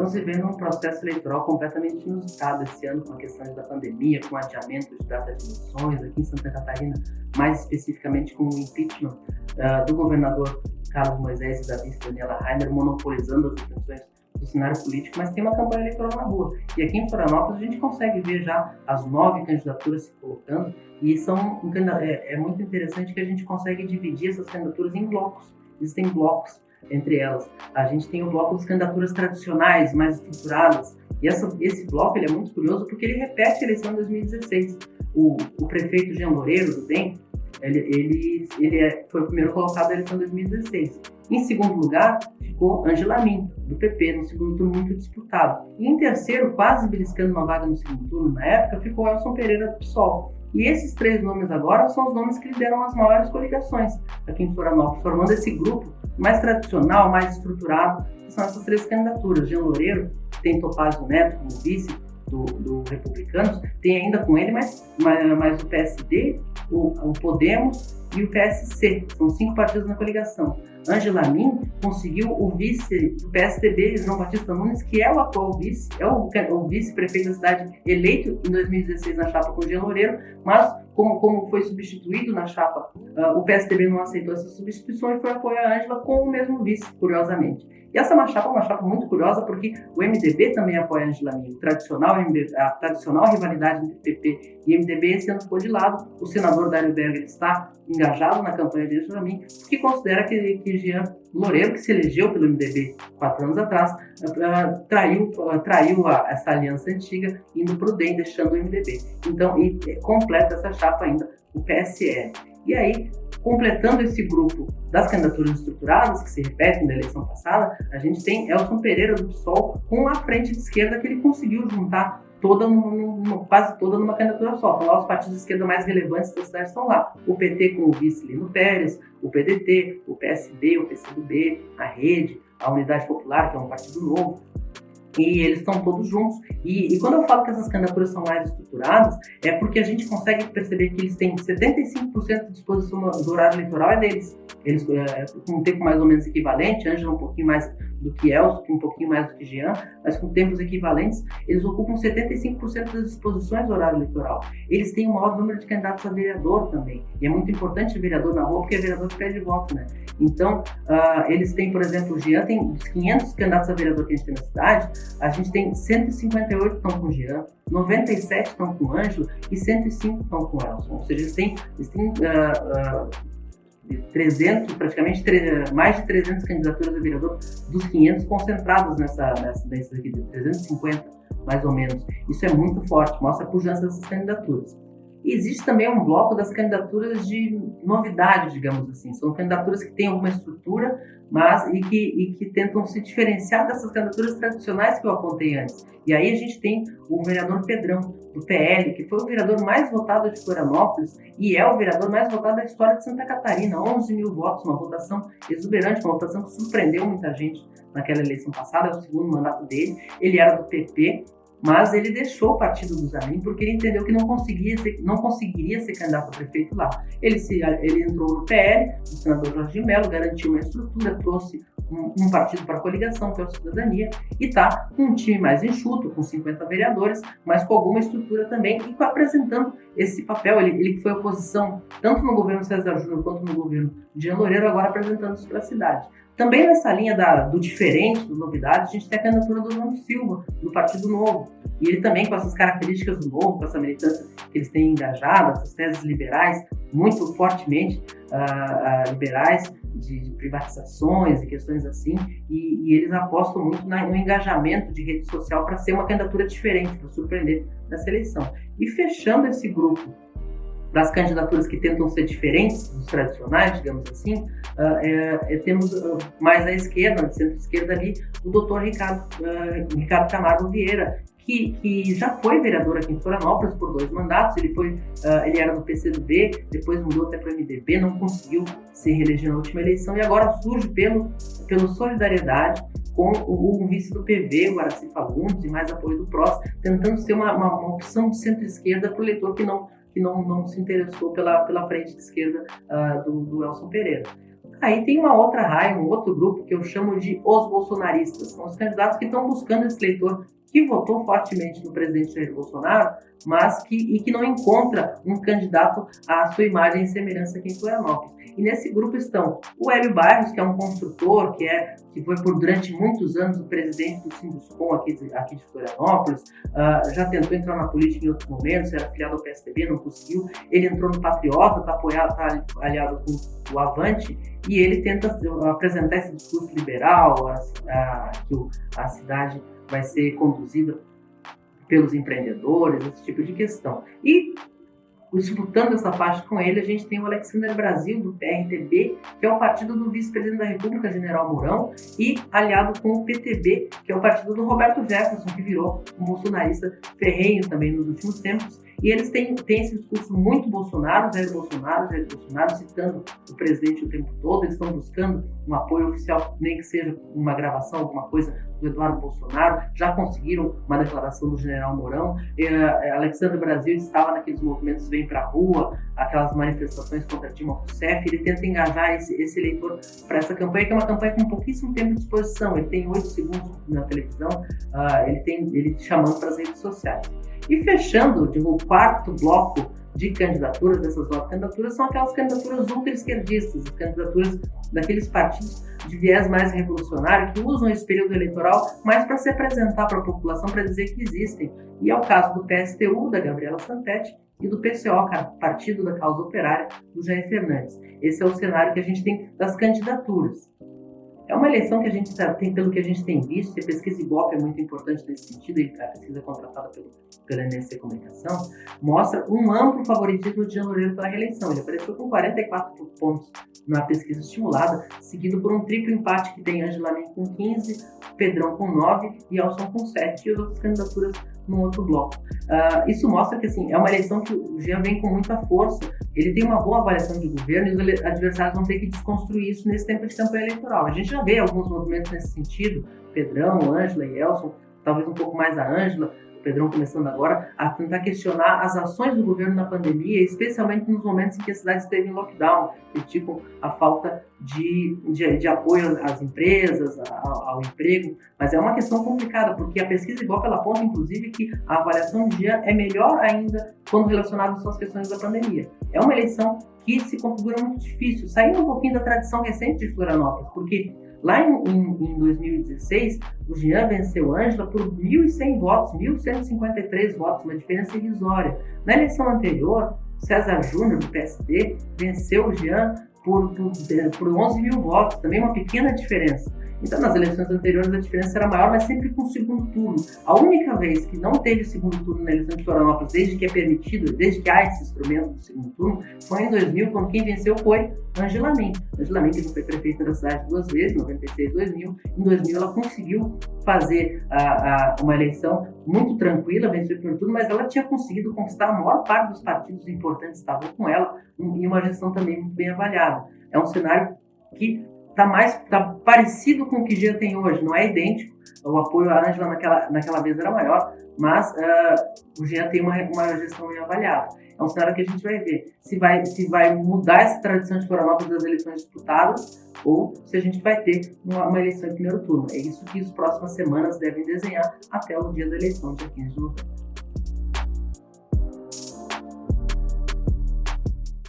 estamos vivendo um processo eleitoral completamente inusitado esse ano, com a questão da pandemia, com o adiamento de data de eleições aqui em Santa Catarina, mais especificamente com o impeachment do governador Carlos Moisés e da vice Daniela Rainer, monopolizando as atenções do cenário político, mas tem uma campanha eleitoral na rua. E aqui em Florianópolis a gente consegue ver já as 9 candidaturas se colocando, e é muito interessante que a gente consegue dividir essas candidaturas em blocos. Existem blocos entre elas. A gente tem o bloco das candidaturas tradicionais, mais estruturadas, e esse bloco ele é muito curioso porque ele repete a eleição de 2016. O prefeito Jean Loureiro, do DEM, foi o primeiro colocado na eleição de 2016. Em segundo lugar, ficou Ângela Min, do PP, no segundo turno muito disputado. E em terceiro, quase beliscando uma vaga no segundo turno na época, ficou Elson Pereira, do PSOL. E esses 3 nomes agora são os nomes que lideram as maiores coligações aqui em Florianópolis, formando esse grupo mais tradicional, mais estruturado, que são essas 3 candidaturas. Jean Loureiro, que tem Topázio Neto como vice do Republicanos, tem ainda com ele mais o PSD, o Podemos e o PSC, são 5 partidos na coligação. Ângela Min conseguiu o vice do PSDB, João Batista Nunes, que é o atual vice, é o vice-prefeito da cidade eleito em 2016 na chapa com o Jean Loureiro, mas como foi substituído na chapa, o PSDB não aceitou essa substituição e foi apoiar a Ângela com o mesmo vice, curiosamente. E essa é uma chapa muito curiosa, porque o MDB também apoia a Ângela Min. A tradicional rivalidade entre PP e MDB esse ano ficou de lado. O senador Dário Berger está engajado na campanha de Ângela Min, porque considera que Jean Loureiro, que se elegeu pelo MDB 4 anos atrás, traiu essa aliança antiga, indo para o DEM, deixando o MDB. Então, completa essa chapa ainda o PSL. E aí, completando esse grupo das candidaturas estruturadas, que se repetem da eleição passada, a gente tem Elson Pereira, do PSOL, com a frente de esquerda que ele conseguiu juntar quase toda numa candidatura só. Então, lá os partidos de esquerda mais relevantes da cidade estão lá. O PT com o vice Lino Pérez, o PDT, o PSD, o PCdoB, a Rede, a Unidade Popular, que é um partido novo. E eles estão todos juntos. E quando eu falo que essas candidaturas são mais estruturadas, é porque a gente consegue perceber que eles têm 75% de disposição do horário eleitoral é deles. Eles, com um tempo mais ou menos equivalente, Ângela um pouquinho mais do que Elson, um pouquinho mais do que Jean, mas com tempos equivalentes, eles ocupam 75% das disposições do horário eleitoral. Eles têm o maior número de candidatos a vereador também. E é muito importante o vereador na rua, porque é vereador que pede voto, né? Então, eles têm, por exemplo, o Jean tem dos 500 candidatos a vereador que a gente tem na cidade, a gente tem 158 que estão com o Jean, 97 estão com o Ângelo e 105 estão com o Elson. Ou seja, eles têm 300, praticamente mais de 300 candidaturas a vereador dos 500 concentradas nessas aqui, de 350 mais ou menos. Isso é muito forte, mostra a pujança dessas candidaturas. E existe também um bloco das candidaturas de novidade, digamos assim. São candidaturas que têm alguma estrutura, mas e que tentam se diferenciar dessas candidaturas tradicionais que eu apontei antes. E aí a gente tem o vereador Pedrão, do PL, que foi o vereador mais votado de Florianópolis e é o vereador mais votado da história de Santa Catarina. 11 mil votos, uma votação exuberante, uma votação que surpreendeu muita gente naquela eleição passada, é o segundo mandato dele. Ele era do PP, mas ele deixou o partido do Zanin porque ele entendeu que não conseguiria ser candidato a prefeito lá. Ele entrou no PL, o senador Jorge Mello, garantiu uma estrutura, trouxe um partido para a coligação, que é a Cidadania, e está com um time mais enxuto, com 50 vereadores, mas com alguma estrutura também, e apresentando esse papel. Ele foi oposição tanto no governo César Júnior quanto no governo de Jean Loureiro, agora apresentando isso para a cidade. Também nessa linha do diferente, do novidade, a gente tem a candidatura do Orlando Silva, do Partido Novo. E ele também, com essas características do Novo, com essa militância que eles têm engajado, essas teses liberais, muito fortemente liberais, de privatizações e questões assim, e eles apostam muito no engajamento de rede social para ser uma candidatura diferente, para surpreender nessa eleição. E fechando esse grupo das candidaturas que tentam ser diferentes dos tradicionais, digamos assim, temos mais à esquerda, no centro-esquerda ali, o doutor Ricardo Camargo Vieira, que já foi vereador aqui em Florianópolis por 2 mandatos. Ele era do PCdoB, depois mudou até para o MDB, não conseguiu se reeleger na última eleição e agora surge pelo Solidariedade com o vice do PV, o Guaraci Fagundes, e mais apoio do PROS, tentando ser uma opção de centro-esquerda para o eleitor que não se interessou pela frente de esquerda do Elson Pereira. Aí tem uma outra raia, um outro grupo que eu chamo de os bolsonaristas. São os candidatos que estão buscando esse eleitor que votou fortemente no presidente Jair Bolsonaro, mas que não encontra um candidato à sua imagem e semelhança aqui em Florianópolis. E nesse grupo estão o Hélio Barros, que é um construtor, que foi durante muitos anos o presidente do Sinduscom aqui de Florianópolis, já tentou entrar na política em outros momentos, era afiliado ao PSDB, não conseguiu. Ele entrou no Patriota, está aliado com o Avante, e ele tenta apresentar esse discurso liberal, que a cidade vai ser conduzida pelos empreendedores, esse tipo de questão. E disputando essa faixa com ele, a gente tem o Alexandre Brasil, do PRTB, que é o partido do vice-presidente da República, General Mourão, e aliado com o PTB, que é o partido do Roberto Jefferson, que virou um bolsonarista ferrenho também nos últimos tempos. E eles têm esse discurso muito Jair Bolsonaro, citando o presidente o tempo todo. Eles estão buscando um apoio oficial, nem que seja uma gravação, alguma coisa do Eduardo Bolsonaro. Já conseguiram uma declaração do General Mourão. Alexandre Brasil estava naqueles movimentos Vem Pra Rua, aquelas manifestações contra Dilma Rousseff. Ele tenta engajar esse eleitor para essa campanha, que é uma campanha com pouquíssimo tempo de exposição. Ele tem 8 segundos na televisão, ele chamando para as redes sociais. E fechando, o quarto bloco de candidaturas, dessas 9 candidaturas, são aquelas candidaturas ultra-esquerdistas, as candidaturas daqueles partidos de viés mais revolucionário que usam esse período eleitoral mais para se apresentar para a população, para dizer que existem. E é o caso do PSTU, da Gabriela Santetti, e do PCO, Partido da Causa Operária, do Jair Fernandes. Esse é o cenário que a gente tem das candidaturas. É uma eleição que a gente tem, pelo que a gente tem visto, e a pesquisa Ibope é muito importante nesse sentido, e a pesquisa contratada pela NSC Comunicação, mostra um amplo favoritismo de Jean Loureiro pela reeleição. Ele apareceu com 44 pontos na pesquisa estimulada, seguido por um triplo empate que tem Angela Min com 15, Pedrão com 9 e Elson com 7, e as outras candidaturas no outro bloco. Isso mostra que é uma eleição que o Jean vem com muita força, ele tem uma boa avaliação de governo e os adversários vão ter que desconstruir isso nesse tempo de campanha eleitoral. A gente já vê alguns movimentos nesse sentido, Pedrão, Ângela e Elson, talvez um pouco mais a Ângela, o Pedrão começando agora, a tentar questionar as ações do governo na pandemia, especialmente nos momentos em que a cidade esteve em lockdown, criticam a falta de apoio às empresas, ao emprego, mas é uma questão complicada, porque a pesquisa Ibope ela aponta, inclusive, que a avaliação de Jean é melhor ainda quando relacionada às questões da pandemia. É uma eleição que se configura muito difícil, saindo um pouquinho da tradição recente de Florianópolis, porque lá em 2016, o Jean venceu a Ângela por 1.100 votos, 1.153 votos, uma diferença irrisória. Na eleição anterior, César Júnior, do PSD, venceu o Jean por 11 mil votos, também uma pequena diferença. Então, nas eleições anteriores, a diferença era maior, mas sempre com o segundo turno. A única vez que não teve segundo turno na eleição de Florianópolis, desde que é permitido, desde que há esse instrumento do segundo turno, foi em 2000, quando quem venceu foi Angela Min. Angela Min, que já foi prefeita da cidade 2 vezes, 96 e 2000. Em 2000, ela conseguiu fazer uma eleição muito tranquila, venceu o primeiro turno, mas ela tinha conseguido conquistar a maior parte dos partidos importantes que estavam com ela, e uma gestão também muito bem avaliada. É um cenário que está parecido com o que Jean tem hoje, não é idêntico. O apoio à Ângela naquela vez era maior, mas o Jean tem uma gestão bem avaliada. É um cenário que a gente vai ver se vai mudar essa tradição de Florianópolis das eleições disputadas ou se a gente vai ter uma eleição em primeiro turno. É isso que as próximas semanas devem desenhar até o dia da eleição, dia 15 de novembro.